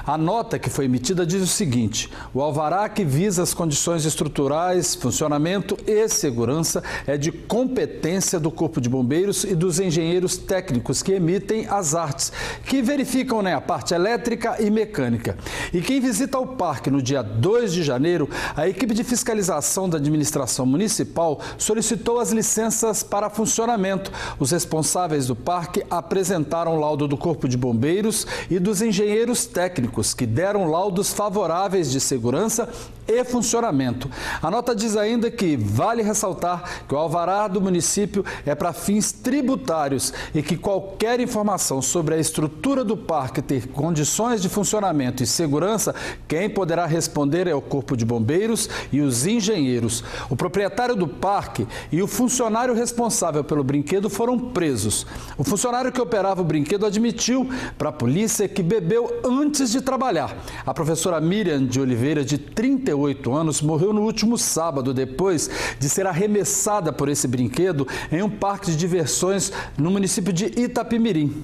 A nota que foi emitida diz o seguinte: o alvará que visa as condições estruturais, funcionamento e segurança é de competência do Corpo de Bombeiros e dos engenheiros técnicos que emitem as artes, que verificam a parte elétrica e mecânica. E quem visita o parque no dia 2 de janeiro, a equipe de fiscalização da administração municipal solicitou as licenças para funcionamento. Os responsáveis do parque apresentaram o laudo do Corpo de Bombeiros e dos engenheiros técnicos, que deram laudos favoráveis de segurança e funcionamento. A nota diz ainda que vale ressaltar que o alvará do município é para fins tributários e que qualquer informação sobre a estrutura do parque ter condições de funcionamento e segurança, quem poderá responder é o Corpo de Bombeiros e os engenheiros. O proprietário do parque e o funcionário responsável pelo brinquedo foram presos. O funcionário que operava o brinquedo admitiu para a polícia que bebeu antes de trabalhar. A professora Miriam de Oliveira, de 38 anos, morreu no último sábado depois de ser arremessada por esse brinquedo em um parque de diversões no município de Itapemirim.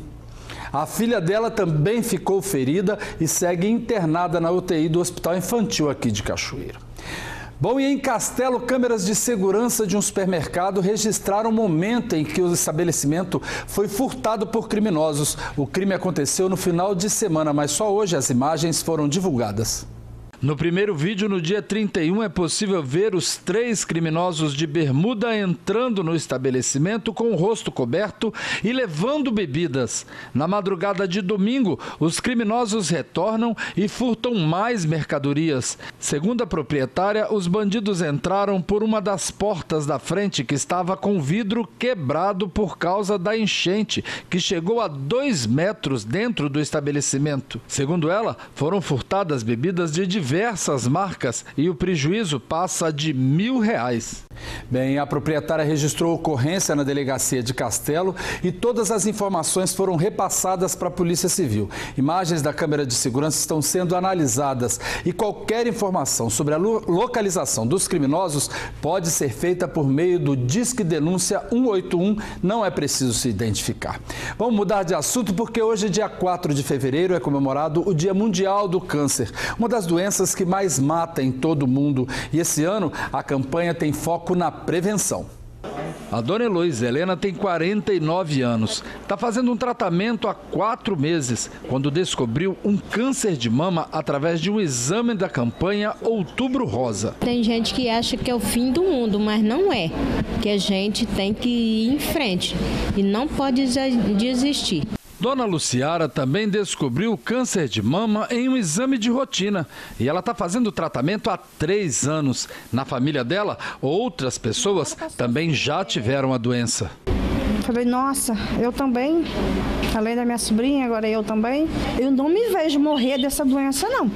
A filha dela também ficou ferida e segue internada na UTI do Hospital Infantil aqui de Cachoeiro. Bom, e em Castelo, câmeras de segurança de um supermercado registraram o momento em que o estabelecimento foi furtado por criminosos. O crime aconteceu no final de semana, mas só hoje as imagens foram divulgadas. No primeiro vídeo, no dia 31, é possível ver os 3 criminosos de bermuda entrando no estabelecimento com o rosto coberto e levando bebidas. Na madrugada de domingo, os criminosos retornam e furtam mais mercadorias. Segundo a proprietária, os bandidos entraram por uma das portas da frente que estava com vidro quebrado por causa da enchente, que chegou a 2 metros dentro do estabelecimento. Segundo ela, foram furtadas bebidas de diversas marcas e o prejuízo passa de R$ 1.000. Bem, a proprietária registrou ocorrência na delegacia de Castelo e todas as informações foram repassadas para a Polícia Civil. Imagens da câmera de segurança estão sendo analisadas e qualquer informação sobre a localização dos criminosos pode ser feita por meio do Disque Denúncia 181, não é preciso se identificar. Vamos mudar de assunto porque hoje, dia 4 de fevereiro, é comemorado o Dia Mundial do Câncer, uma das doenças que mais mata em todo o mundo. E esse ano a campanha tem foco na prevenção. A dona Heloísa Helena tem 49 anos. Está fazendo um tratamento há 4 meses, quando descobriu um câncer de mama através de um exame da campanha Outubro Rosa. Tem gente que acha que é o fim do mundo, mas não é. Que a gente tem que ir em frente e não pode desistir. Dona Luciara também descobriu câncer de mama em um exame de rotina e ela está fazendo tratamento há 3 anos. Na família dela, outras pessoas também já tiveram a doença. Falei, nossa, eu também, além da minha sobrinha, agora eu também. Eu não me vejo morrer dessa doença, não.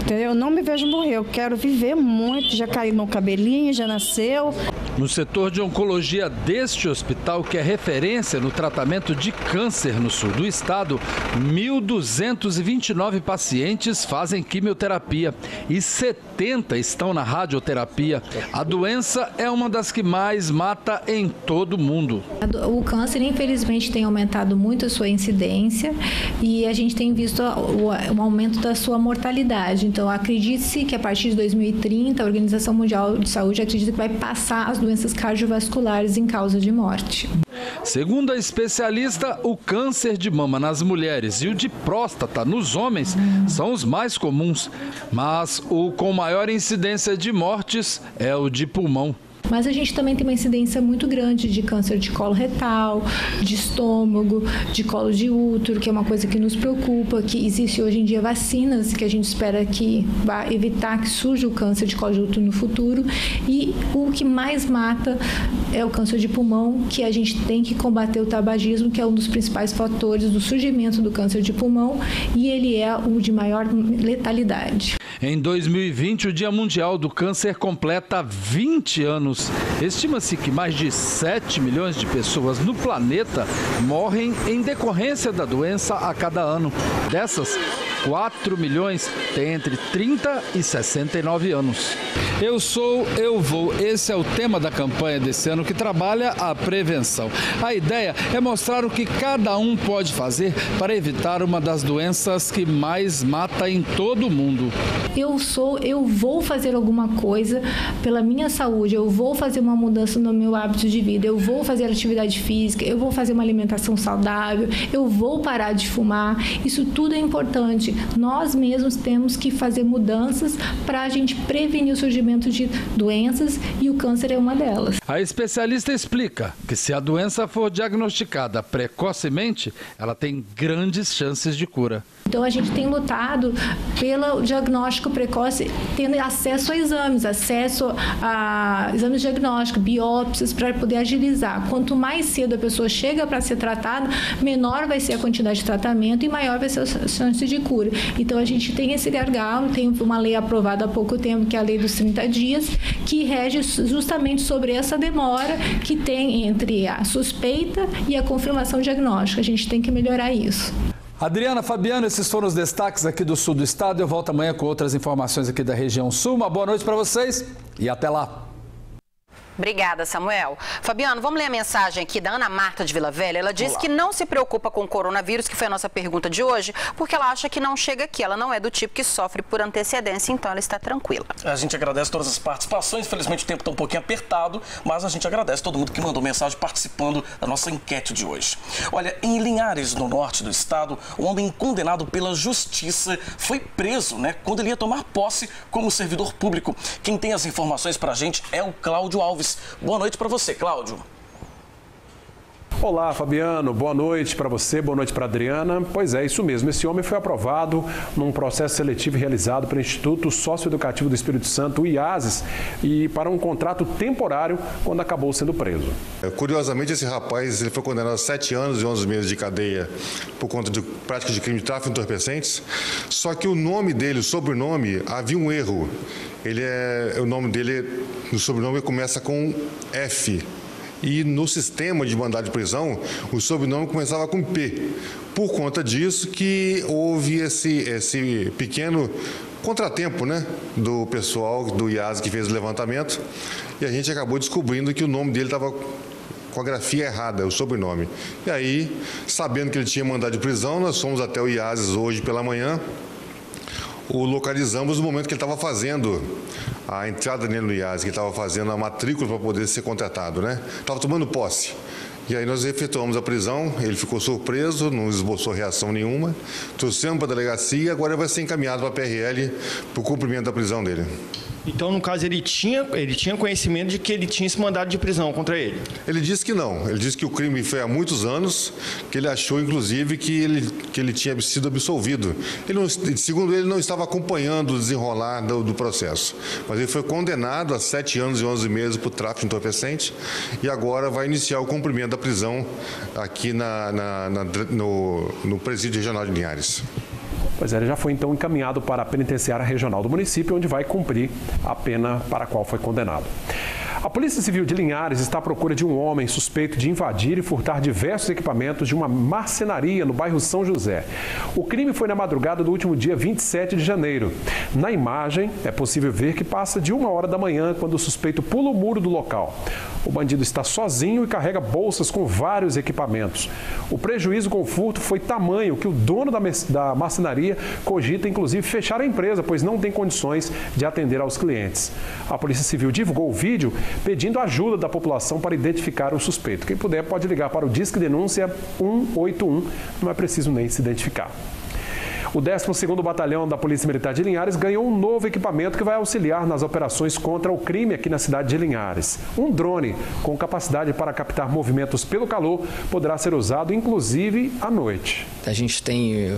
Entendeu? Eu não me vejo morrer, eu quero viver muito, já caiu no cabelinho, já nasceu. No setor de oncologia deste hospital, que é referência no tratamento de câncer no sul do estado, 1.229 pacientes fazem quimioterapia e 70 estão na radioterapia. A doença é uma das que mais mata em todo o mundo. O câncer, infelizmente, tem aumentado muito a sua incidência e a gente tem visto um aumento da sua mortalidade. Então, acredite-se que a partir de 2030, a Organização Mundial de Saúde acredita que vai passar as doenças cardiovasculares em causa de morte. Segundo a especialista, o câncer de mama nas mulheres e o de próstata nos homens são os mais comuns, mas o com maior incidência de mortes é o de pulmão. Mas a gente também tem uma incidência muito grande de câncer de colo retal, de estômago, de colo de útero, que é uma coisa que nos preocupa, que existe hoje em dia vacinas que a gente espera que vá evitar que surja o câncer de colo de útero no futuro. E o que mais mata é o câncer de pulmão, que a gente tem que combater o tabagismo, que é um dos principais fatores do surgimento do câncer de pulmão, e ele é o de maior letalidade. Em 2020, o Dia Mundial do Câncer completa 20 anos. Estima-se que mais de 7 milhões de pessoas no planeta morrem em decorrência da doença a cada ano. Dessas, 4 milhões têm entre 30 e 69 anos. Eu sou, eu vou. Esse é o tema da campanha desse ano, que trabalha a prevenção. A ideia é mostrar o que cada um pode fazer para evitar uma das doenças que mais mata em todo o mundo. Eu vou fazer alguma coisa pela minha saúde, eu vou fazer uma mudança no meu hábito de vida, eu vou fazer atividade física, eu vou fazer uma alimentação saudável, eu vou parar de fumar. Isso tudo é importante. Nós mesmos temos que fazer mudanças para a gente prevenir o surgimento de doenças e o câncer é uma delas. A especialista explica que se a doença for diagnosticada precocemente, ela tem grandes chances de cura. Então a gente tem lutado pelo diagnóstico precoce, tendo acesso a exames diagnósticos, biópsias, para poder agilizar. Quanto mais cedo a pessoa chega para ser tratada, menor vai ser a quantidade de tratamento e maior vai ser a chance de cura. Então a gente tem esse gargalo, tem uma lei aprovada há pouco tempo, que é a lei dos 30 dias, que rege justamente sobre essa demora que tem entre a suspeita e a confirmação diagnóstica. A gente tem que melhorar isso. Adriana, Fabiano, esses foram os destaques aqui do sul do estado. Eu volto amanhã com outras informações aqui da região sul. Uma boa noite para vocês e até lá. Obrigada, Samuel. Fabiano, vamos ler a mensagem aqui da Ana Marta de Vila Velha. Ela diz que não se preocupa com o coronavírus, que foi a nossa pergunta de hoje, porque ela acha que não chega aqui. Ela não é do tipo que sofre por antecedência, então ela está tranquila. A gente agradece todas as participações. Infelizmente o tempo está um pouquinho apertado, mas a gente agradece todo mundo que mandou mensagem participando da nossa enquete de hoje. Olha, em Linhares, no norte do estado, um homem condenado pela justiça foi preso, quando ele ia tomar posse como servidor público. Quem tem as informações para a gente é o Cláudio Alves. Boa noite para você, Cláudio. Olá, Fabiano. Boa noite para você, boa noite para a Adriana. Pois é, isso mesmo. Esse homem foi aprovado num processo seletivo realizado pelo Instituto Socioeducativo do Espírito Santo, o IASES, e para um contrato temporário quando acabou sendo preso. Curiosamente, esse rapaz ele foi condenado a 7 anos e 11 meses de cadeia por conta de prática de crime de tráfico de entorpecentes. Só que o nome dele, o sobrenome, havia um erro. O nome dele, no sobrenome, começa com F. E no sistema de mandado de prisão, o sobrenome começava com P. Por conta disso que houve esse pequeno contratempo, né, do pessoal do IAS que fez o levantamento, e a gente acabou descobrindo que o nome dele estava com a grafia errada, o sobrenome. E aí, sabendo que ele tinha mandado de prisão, nós fomos até o IAS hoje pela manhã, o localizamos no momento que ele estava fazendo a entrada nele no IAS, que ele estava fazendo a matrícula para poder ser contratado, né? Estava tomando posse. E aí nós efetuamos a prisão, ele ficou surpreso, não esboçou reação nenhuma, trouxemos para a delegacia e agora vai ser encaminhado para a PRL para o cumprimento da prisão dele. Então, no caso, ele tinha conhecimento de que ele tinha esse mandado de prisão contra ele? Ele disse que não. Ele disse que o crime foi há muitos anos, que ele achou, inclusive, que ele tinha sido absolvido. Segundo ele, não estava acompanhando o desenrolar do processo. Mas ele foi condenado a 7 anos e 11 meses por tráfico de entorpecente e agora vai iniciar o cumprimento da prisão aqui no Presídio Regional de Linhares. Pois é, ele já foi então encaminhado para a penitenciária regional do município, onde vai cumprir a pena para a qual foi condenado. A Polícia Civil de Linhares está à procura de um homem suspeito de invadir e furtar diversos equipamentos de uma marcenaria no bairro São José. O crime foi na madrugada do último dia 27 de janeiro. Na imagem, é possível ver que passa de 1h da manhã quando o suspeito pula o muro do local. O bandido está sozinho e carrega bolsas com vários equipamentos. O prejuízo com o furto foi tamanho que o dono da marcenaria cogita, inclusive, fechar a empresa, pois não tem condições de atender aos clientes. A Polícia Civil divulgou o vídeo pedindo ajuda da população para identificar o suspeito. Quem puder pode ligar para o Disque Denúncia 181, não é preciso nem se identificar. O 12º Batalhão da Polícia Militar de Linhares ganhou um novo equipamento que vai auxiliar nas operações contra o crime aqui na cidade de Linhares. Um drone com capacidade para captar movimentos pelo calor poderá ser usado, inclusive, à noite. A gente tem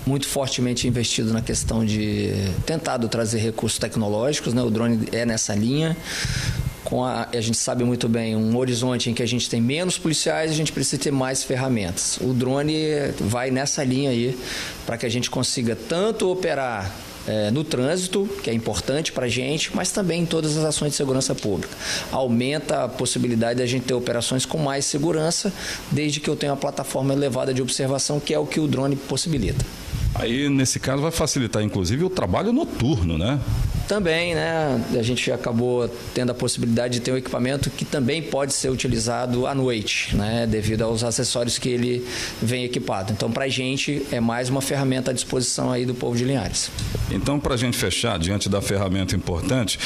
muito fortemente investido na questão de tentado trazer recursos tecnológicos, né? O drone é nessa linha. A gente sabe muito bem, um horizonte em que a gente tem menos policiais, a gente precisa ter mais ferramentas. O drone vai nessa linha aí para que a gente consiga tanto operar no trânsito, que é importante para a gente, mas também em todas as ações de segurança pública. Aumenta a possibilidade de a gente ter operações com mais segurança, desde que eu tenha uma plataforma elevada de observação, que é o que o drone possibilita. Aí, nesse caso, vai facilitar, inclusive, o trabalho noturno, né? Também, né? A gente acabou tendo a possibilidade de ter um equipamento que também pode ser utilizado à noite, né? Devido aos acessórios que ele vem equipado. Então, para a gente, é mais uma ferramenta à disposição aí do povo de Linhares. Então, para a gente fechar, diante da ferramenta importante,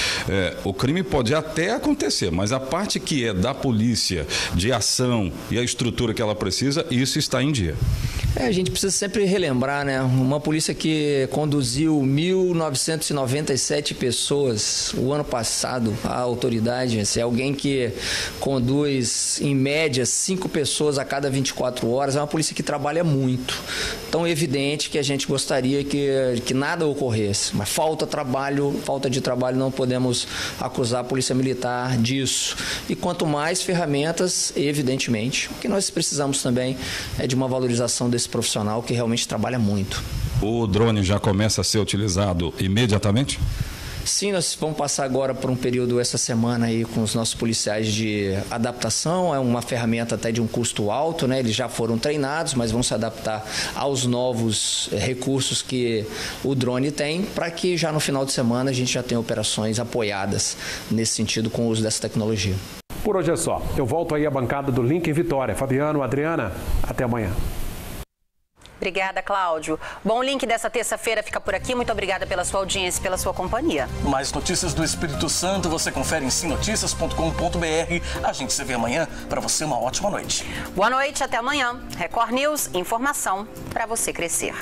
o crime pode até acontecer, mas a parte que é da polícia, de ação e a estrutura que ela precisa, isso está em dia. A gente precisa sempre relembrar, né? Uma polícia que conduziu 1.997 pessoas o ano passado à autoridade, é alguém que conduz, em média, 5 pessoas a cada 24 horas, é uma polícia que trabalha muito. Então, é evidente que a gente gostaria que nada ocorresse, mas falta de trabalho, não podemos acusar a Polícia Militar disso. E quanto mais ferramentas, evidentemente, o que nós precisamos também é de uma valorização desse profissional que realmente trabalha muito. O drone já começa a ser utilizado imediatamente? Sim, nós vamos passar agora por um período essa semana aí com os nossos policiais de adaptação. É uma ferramenta até de um custo alto, né? Eles já foram treinados, mas vão se adaptar aos novos recursos que o drone tem, para que já no final de semana a gente já tenha operações apoiadas nesse sentido com o uso dessa tecnologia. Por hoje é só. Eu volto aí à bancada do Link em Vitória. Fabiano, Adriana, até amanhã. Obrigada, Cláudio. Bom, o link dessa terça-feira fica por aqui. Muito obrigada pela sua audiência e pela sua companhia. Mais notícias do Espírito Santo você confere em simnoticias.com.br. A gente se vê amanhã. Para você, uma ótima noite. Boa noite, até amanhã. Record News, informação para você crescer.